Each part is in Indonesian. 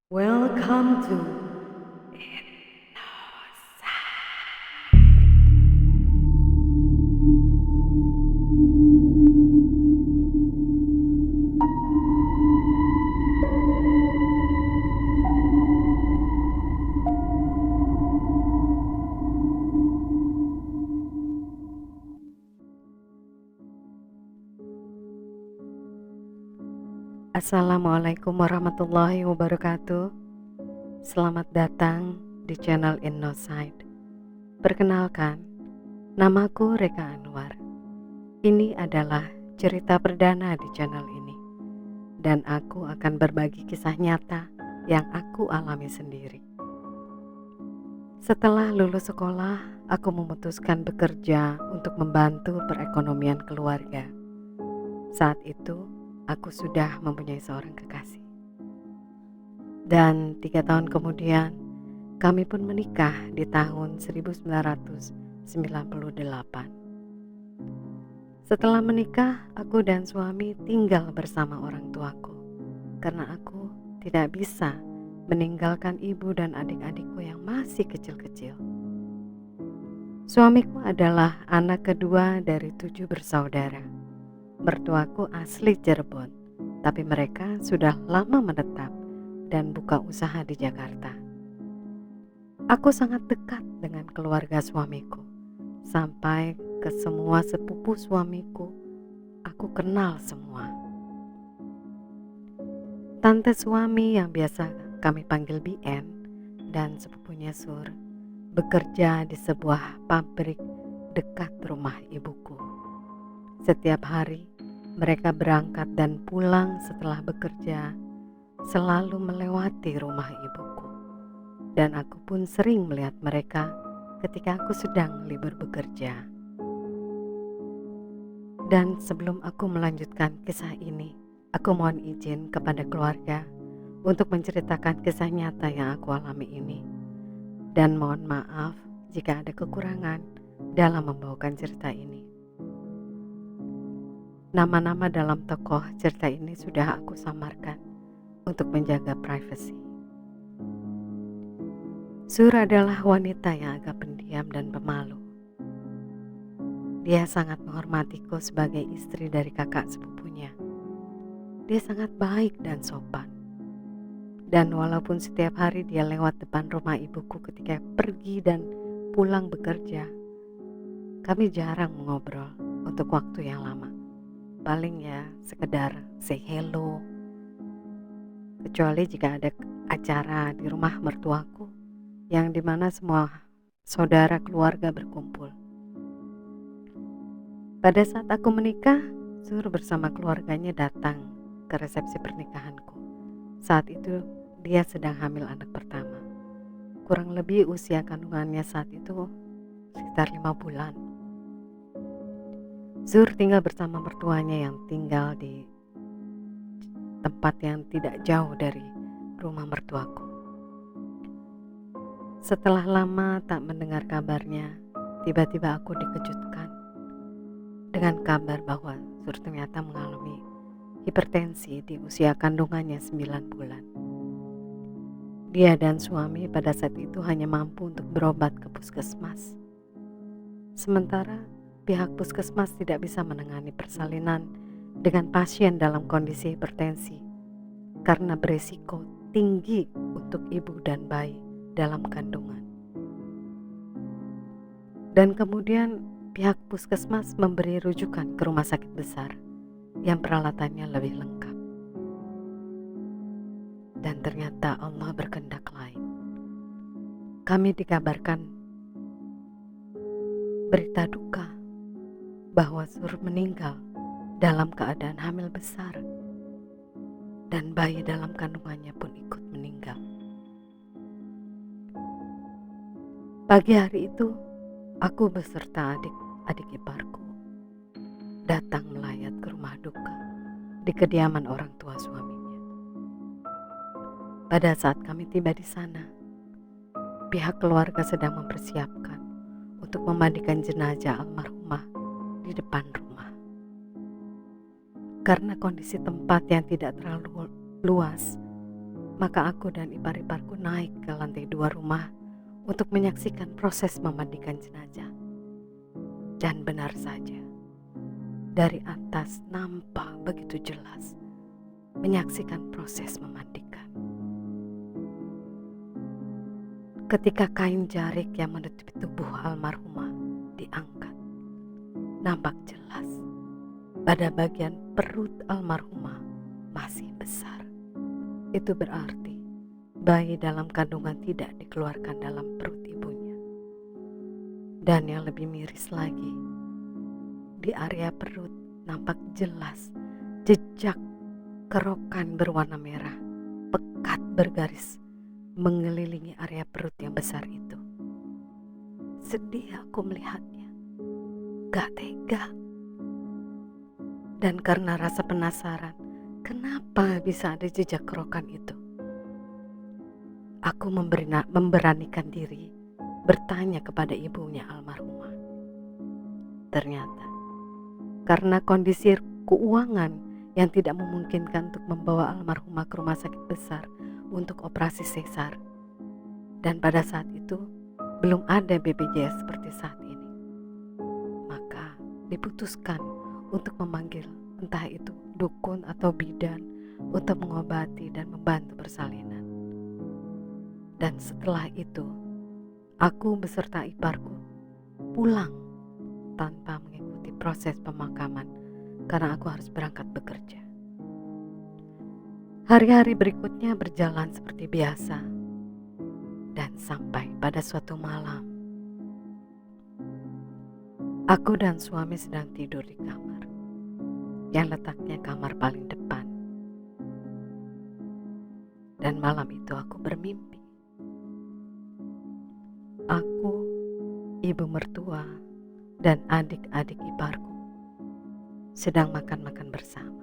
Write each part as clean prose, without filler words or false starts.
Welcome to Assalamualaikum warahmatullahi wabarakatuh. Selamat datang di channel Innosight. Perkenalkan, namaku Reka Anwar. Ini adalah cerita perdana di channel ini, dan aku akan berbagi kisah nyata yang aku alami sendiri. Setelah lulus sekolah, aku memutuskan bekerja untuk membantu perekonomian keluarga. Saat itu, aku sudah mempunyai seorang kekasih. Dan 3 tahun kemudian, kami pun menikah di tahun 1998. Setelah menikah, aku dan suami tinggal bersama orang tuaku, karena aku tidak bisa meninggalkan ibu dan adik-adikku yang masih kecil-kecil. Suamiku adalah anak kedua dari 7 bersaudara. Mertuaku asli Cirebon, tapi mereka sudah lama menetap dan buka usaha di Jakarta. Aku sangat dekat dengan keluarga suamiku, sampai ke semua sepupu suamiku, aku kenal semua. Tante suami yang biasa kami panggil BN dan sepupunya Sur bekerja di sebuah pabrik dekat rumah ibuku. Setiap hari mereka berangkat dan pulang setelah bekerja selalu melewati rumah ibuku, dan aku pun sering melihat mereka ketika aku sedang libur bekerja. Dan sebelum aku melanjutkan kisah ini, aku mohon izin kepada keluarga untuk menceritakan kisah nyata yang aku alami ini, dan mohon maaf jika ada kekurangan dalam membawakan cerita ini. Nama-nama dalam tokoh cerita ini sudah aku samarkan untuk menjaga privasi. Sur adalah wanita yang agak pendiam dan pemalu. Dia sangat menghormatiku sebagai istri dari kakak sepupunya. Dia sangat baik dan sopan. Dan walaupun setiap hari dia lewat depan rumah ibuku ketika pergi dan pulang bekerja, kami jarang mengobrol untuk waktu yang lama. Paling ya sekedar say hello, kecuali jika ada acara di rumah mertuaku yang dimana semua saudara keluarga berkumpul. Pada saat aku menikah, Sur bersama keluarganya datang ke resepsi pernikahanku. Saat itu dia sedang hamil anak pertama. Kurang lebih usia kandungannya saat itu sekitar 5 bulan. Zur tinggal bersama mertuanya yang tinggal di tempat yang tidak jauh dari rumah mertuaku. Setelah lama tak mendengar kabarnya, tiba-tiba aku dikejutkan dengan kabar bahwa Sur ternyata mengalami hipertensi di usia kandungannya 9 bulan. Dia dan suami pada saat itu hanya mampu untuk berobat ke puskesmas. Sementara pihak puskesmas tidak bisa menangani persalinan dengan pasien dalam kondisi hipertensi karena berisiko tinggi untuk ibu dan bayi dalam kandungan. Dan kemudian pihak puskesmas memberi rujukan ke rumah sakit besar yang peralatannya lebih lengkap. Dan ternyata Allah berkehendak lain. Kami dikabarkan berita duka bahwa Sur meninggal dalam keadaan hamil besar, dan bayi dalam kandungannya pun ikut meninggal. Pagi hari itu, aku beserta adik-adik iparku datang melayat ke rumah duka di kediaman orang tua suaminya. Pada saat kami tiba di sana, pihak keluarga sedang mempersiapkan untuk memandikan jenazah almarhumah di depan rumah. Karena kondisi tempat yang tidak terlalu luas, Maka aku dan ipar-iparku naik ke lantai 2 rumah untuk menyaksikan proses memandikan jenazah. Dan benar saja, dari atas nampak begitu jelas menyaksikan proses memandikan. Ketika kain jarik yang menutupi tubuh almarhumah diangkat, nampak jelas pada bagian perut almarhumah masih besar. Itu berarti bayi dalam kandungan tidak dikeluarkan dalam perut ibunya. Dan yang lebih miris lagi, di area perut nampak jelas jejak kerokan berwarna merah, pekat bergaris mengelilingi area perut yang besar itu. Sedih aku melihatnya, gak tega. Dan karena rasa penasaran, kenapa bisa ada jejak kerokan itu, aku memberanikan diri bertanya kepada ibunya almarhumah. Ternyata karena kondisi keuangan yang tidak memungkinkan untuk membawa almarhumah ke rumah sakit besar untuk operasi sesar, dan pada saat itu belum ada BPJS seperti saat ini, maka diputuskan untuk memanggil entah itu dukun atau bidan untuk mengobati dan membantu persalinan. Dan setelah itu, aku beserta iparku pulang tanpa mengikuti proses pemakaman karena aku harus berangkat bekerja. Hari-hari berikutnya berjalan seperti biasa, dan sampai pada suatu malam, aku dan suami sedang tidur di kamar yang letaknya kamar paling depan. Dan malam itu aku bermimpi. Aku, ibu mertua, dan adik-adik iparku sedang makan-makan bersama.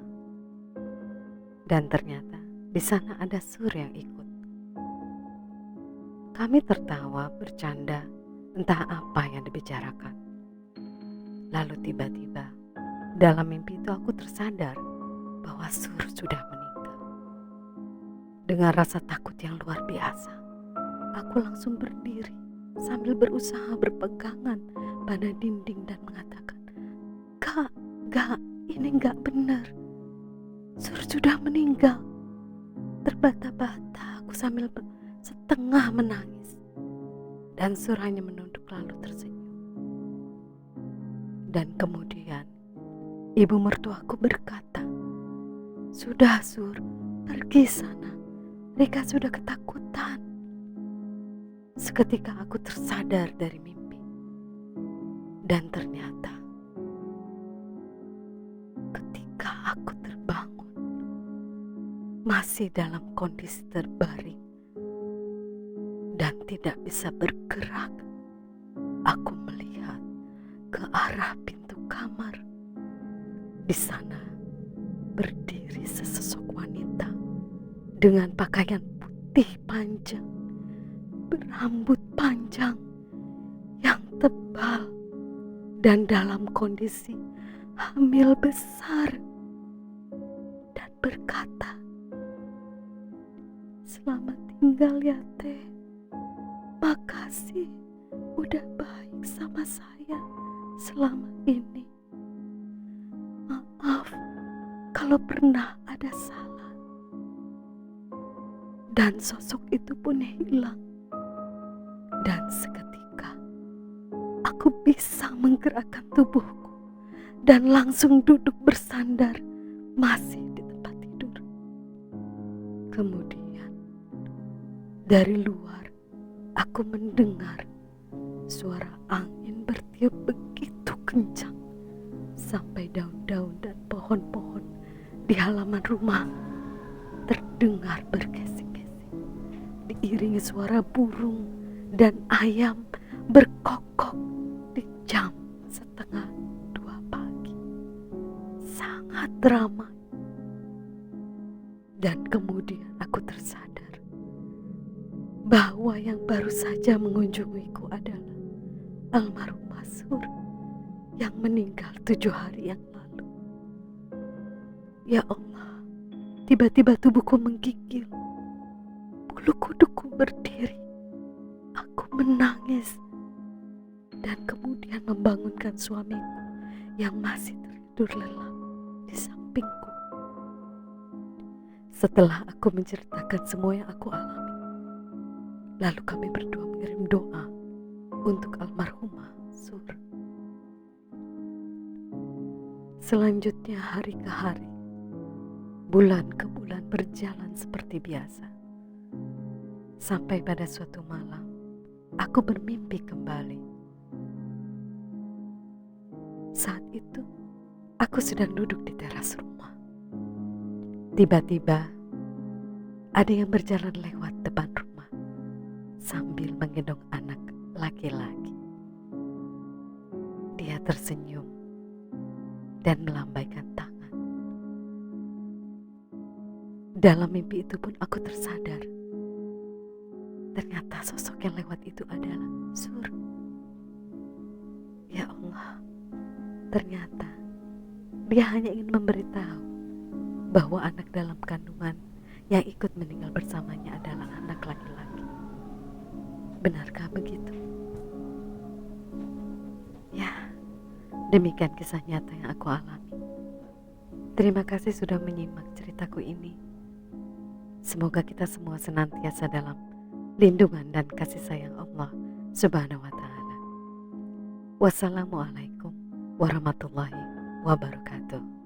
Dan ternyata di sana ada Sur yang ikut. Kami tertawa bercanda entah apa yang dibicarakan. Lalu tiba-tiba dalam mimpi itu aku tersadar bahwa Sur sudah meninggal. Dengan rasa takut yang luar biasa, aku langsung berdiri sambil berusaha berpegangan pada dinding dan mengatakan, Gak, ini gak benar. Sur sudah meninggal. Terbata-bata aku sambil setengah menangis. Dan Sur hanya menunduk lalu tersenyum. Dan kemudian ibu mertuaku berkata, "Sudah Sur, pergi sana. Rika sudah ketakutan." Seketika aku tersadar dari mimpi. Dan ternyata ketika aku terbangun, masih dalam kondisi terbaring dan tidak bisa bergerak, aku melihat ke arah pintu kamar. Di sana berdiri sesosok wanita dengan pakaian putih panjang, berambut panjang yang tebal, dan dalam kondisi hamil besar, dan berkata, "Selamat tinggal ya Teh. Makasih udah baik sama saya selama ini. Maaf kalau pernah ada salah." Dan sosok itu pun hilang. Dan seketika aku bisa menggerakkan tubuhku dan langsung duduk bersandar masih di tempat tidur. Kemudian dari luar aku mendengar suara angin bertiup begitu kencang sampai daun-daun dan pohon-pohon di halaman rumah terdengar bergesek-gesek, diiringi suara burung dan ayam berkokok di jam 1:30 pagi. Sangat ramai. Dan kemudian aku tersadar bahwa yang baru saja mengunjungiku adalah almarhumah Sur yang meninggal 7 hari yang lalu. Ya Allah, tiba-tiba tubuhku menggigil bulu kuduku berdiri. Aku menangis dan kemudian membangunkan suamiku yang masih tertidur lelap di sampingku. Setelah aku menceritakan semua yang aku alami, lalu kami berdua mengirim doa untuk almarhumah Sur. Selanjutnya hari ke hari, bulan ke bulan berjalan seperti biasa. Sampai pada suatu malam, aku bermimpi kembali. Saat itu, aku sedang duduk di teras rumah. Tiba-tiba, ada yang berjalan lewat depan rumah sambil menggendong anak laki-laki. Dia tersenyum dan melambaikan tangan. Dalam mimpi itu pun aku tersadar. Ternyata sosok yang lewat itu adalah Sur. Ya Allah, ternyata dia hanya ingin memberitahu bahwa anak dalam kandungan yang ikut meninggal bersamanya adalah anak laki-laki. Benarkah begitu? Ya, demikian kisah nyata yang aku alami. Terima kasih sudah menyimak ceritaku ini. Semoga kita semua senantiasa dalam lindungan dan kasih sayang Allah Subhanahu wa Ta'ala. Wassalamualaikum warahmatullahi wabarakatuh.